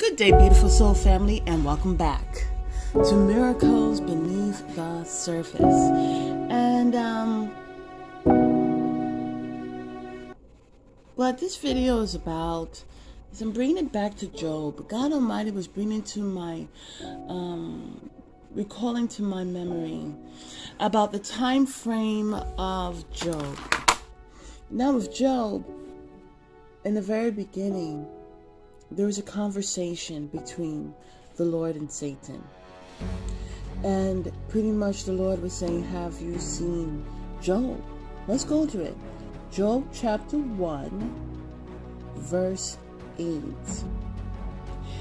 Good day, beautiful soul family, and welcome back to Miracles Beneath the Surface. And what this video is about is I'm bringing it back to Job. God Almighty was bringing to my recalling to my memory about the time frame of Job. Now with Job, in the very beginning, there was a conversation between the Lord and Satan. And pretty much the Lord was saying, have you seen Job? Let's go to it. Job chapter 1, verse 8.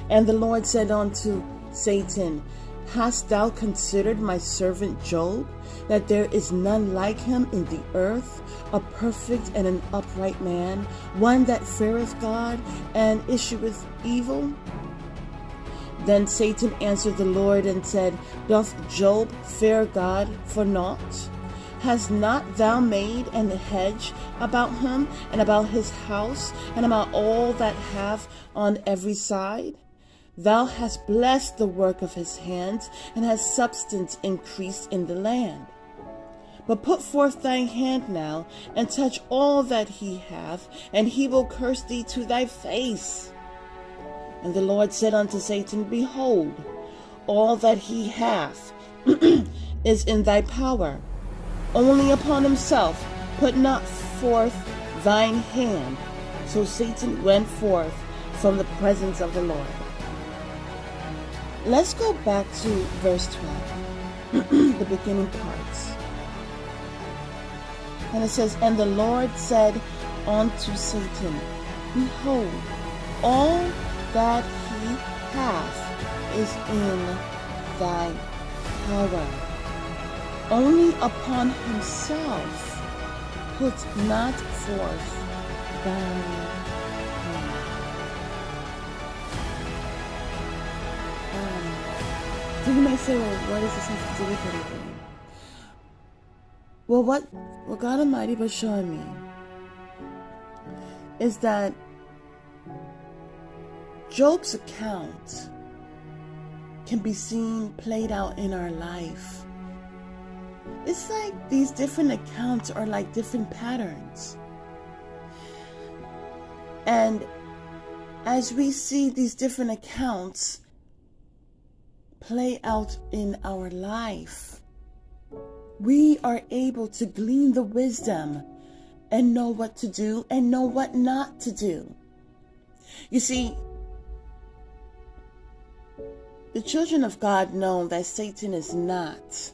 And the Lord said unto Satan, hast thou considered my servant Job, that there is none like him in the earth, a perfect and an upright man, one that feareth God and issueth evil? Then Satan answered the Lord and said, doth Job fear God for naught? Hast not thou made an hedge about him, and about his house, and about all that have on every side? Thou hast blessed the work of his hands, and hast substance increased in the land. But put forth thy hand now, and touch all that he hath, and he will curse thee to thy face. And the Lord said unto Satan, behold, all that he hath is in thy power. Only upon himself put not forth thine hand. So Satan went forth from the presence of the Lord. Let's go back to verse 12, the beginning parts. And it says, and the Lord said unto Satan, behold, all that he hath is in thy power. Only upon himself put not forth thine hand. So you may say, well, what does this have to do with anything? Well, what God Almighty was showing me is that Job's account can be seen played out in our life. It's like these different accounts are like different patterns. And as we see these different accounts play out in our life, we are able to glean the wisdom and know what to do and know what not to do. You see, the children of God know that Satan is not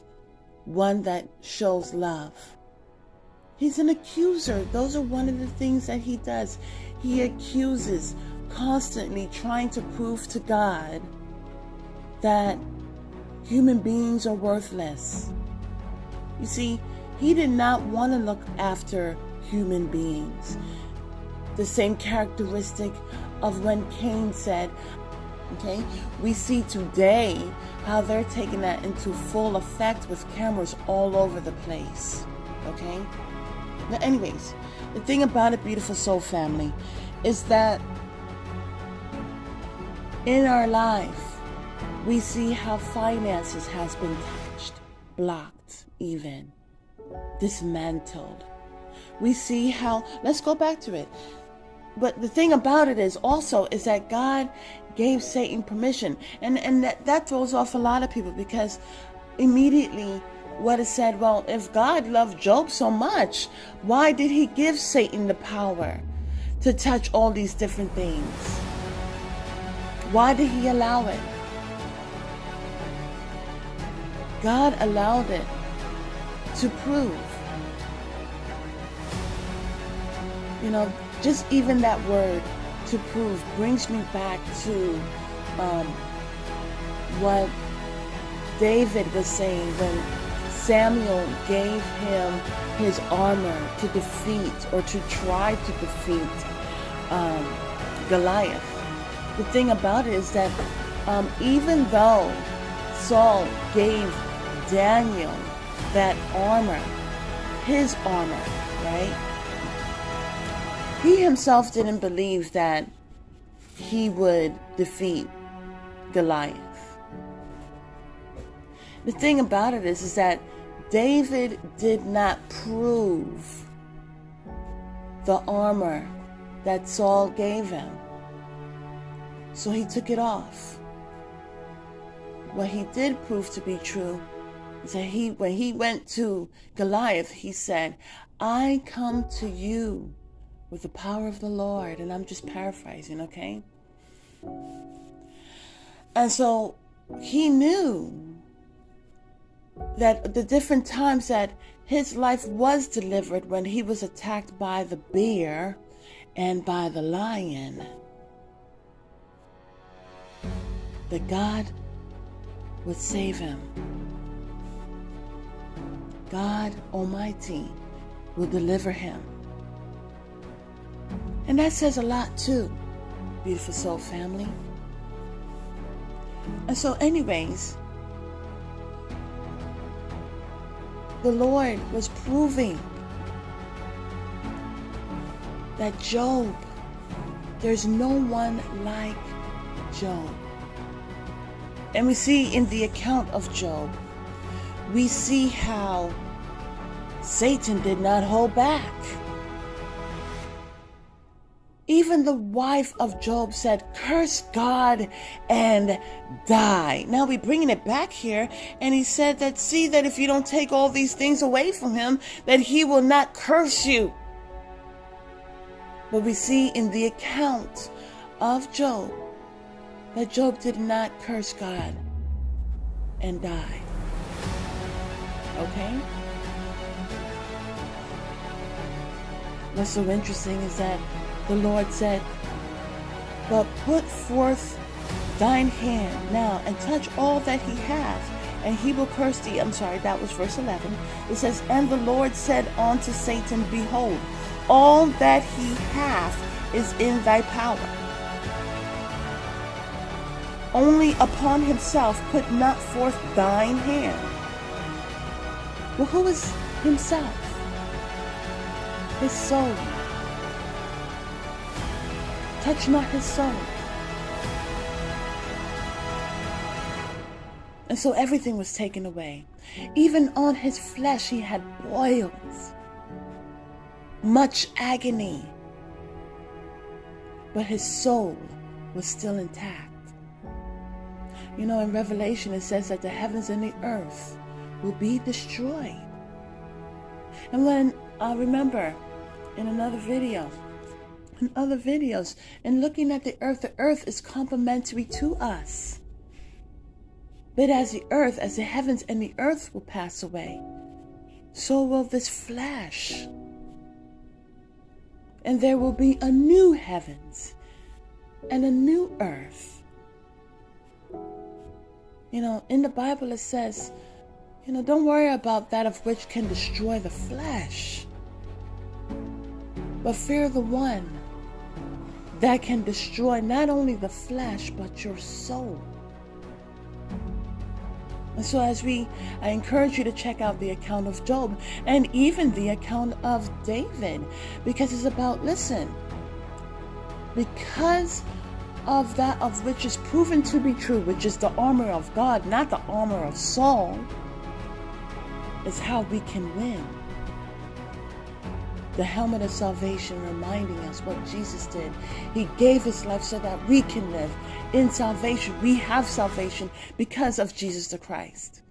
one that shows love. He's an accuser. Those are one of the things that he does. He accuses, constantly trying to prove to God that human beings are worthless. You see, he did not want to look after human beings. The same characteristic of when Cain said, okay, we see today how they're taking that into full effect with cameras all over the place. Okay? Now, anyways, the thing about it, beautiful soul family, is that in our life, we see how finances has been touched, blocked, even dismantled. We see how, let's go back to it. But the thing about it is also is that God gave Satan permission. And that throws off a lot of people, because immediately what is said, well, if God loved Job so much, why did he give Satan the power to touch all these different things? Why did he allow it? God allowed it to prove. You know, just even that word, to prove, brings me back to what David was saying when Samuel gave him his armor to defeat, or to try to defeat Goliath. The thing about it is that even though Saul gave Daniel that armor, his armor, right? He himself didn't believe that he would defeat Goliath. The thing about it is that David did not prove the armor that Saul gave him. So he took it off. What he did prove to be true is that when he went to Goliath, he said, I come to you with the power of the Lord. And I'm just paraphrasing, okay? And so he knew that the different times that his life was delivered when he was attacked by the bear and by the lion, that God would save him. God Almighty will deliver him. And that says a lot too, beautiful soul family. And so anyways, the Lord was proving that Job, there's no one like Job. And we see in the account of Job, we see how Satan did not hold back. Even the wife of Job said, curse God and die. Now we're bringing it back here, and he said that, see that if you don't take all these things away from him, that he will not curse you. But we see in the account of Job that Job did not curse God and die. Okay? What's so interesting is that the Lord said, but put forth thine hand now and touch all that he hath, and he will curse thee. I'm sorry, that was verse 11. It says, and the Lord said unto Satan, behold, all that he hath is in thy power. Only upon himself put not forth thine hand. Well, who is himself? His soul. Touch not his soul. And so everything was taken away. Even on his flesh he had boils, much agony. But his soul was still intact. You know, in Revelation it says that the heavens and the earth will be destroyed. And when I remember in other videos, and looking at the earth is complementary to us. But as the heavens and the earth will pass away, so will this flesh. And there will be a new heavens and a new earth. You know, in the Bible it says, you know, don't worry about that of which can destroy the flesh, but fear the one that can destroy not only the flesh, but your soul. And so I encourage you to check out the account of Job and even the account of David, because it's about, listen, because of that of which is proven to be true, which is the armor of God, not the armor of Saul, is how we can win. The helmet of salvation reminding us what Jesus did. He gave his life so that we can live in salvation. We have salvation because of Jesus the Christ.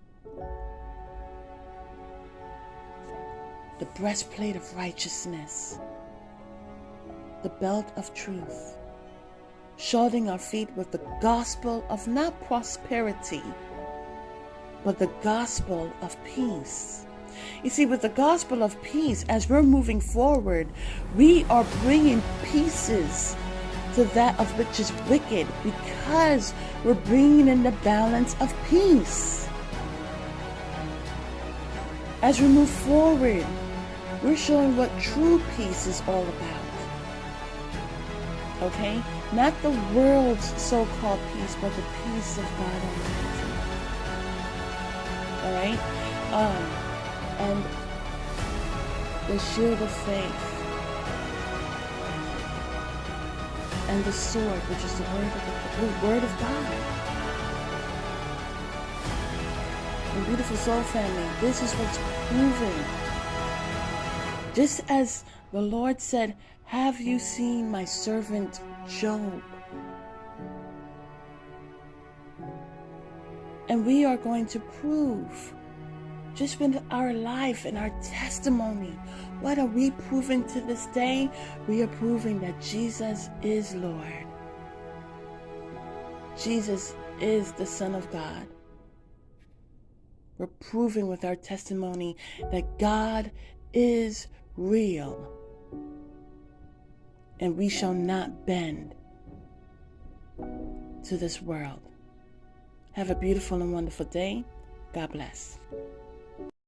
The breastplate of righteousness. The belt of truth. Shodding our feet with the gospel of not prosperity, but the gospel of peace. You see, with the gospel of peace, as we're moving forward, we are bringing pieces to that of which is wicked, because we're bringing in the balance of peace. As we move forward, we're showing what true peace is all about. Okay? Not the world's so-called peace, but the peace of God Almighty. Alright? And the shield of faith. And the sword, which is the word of God. And beautiful soul family, this is what's proven. Just as the Lord said, have you seen my servant Job? And we are going to prove, just with our life and our testimony, what are we proving to this day? We are proving that Jesus is Lord. Jesus is the Son of God. We're proving with our testimony that God is real. And we shall not bend to this world. Have a beautiful and wonderful day. God bless.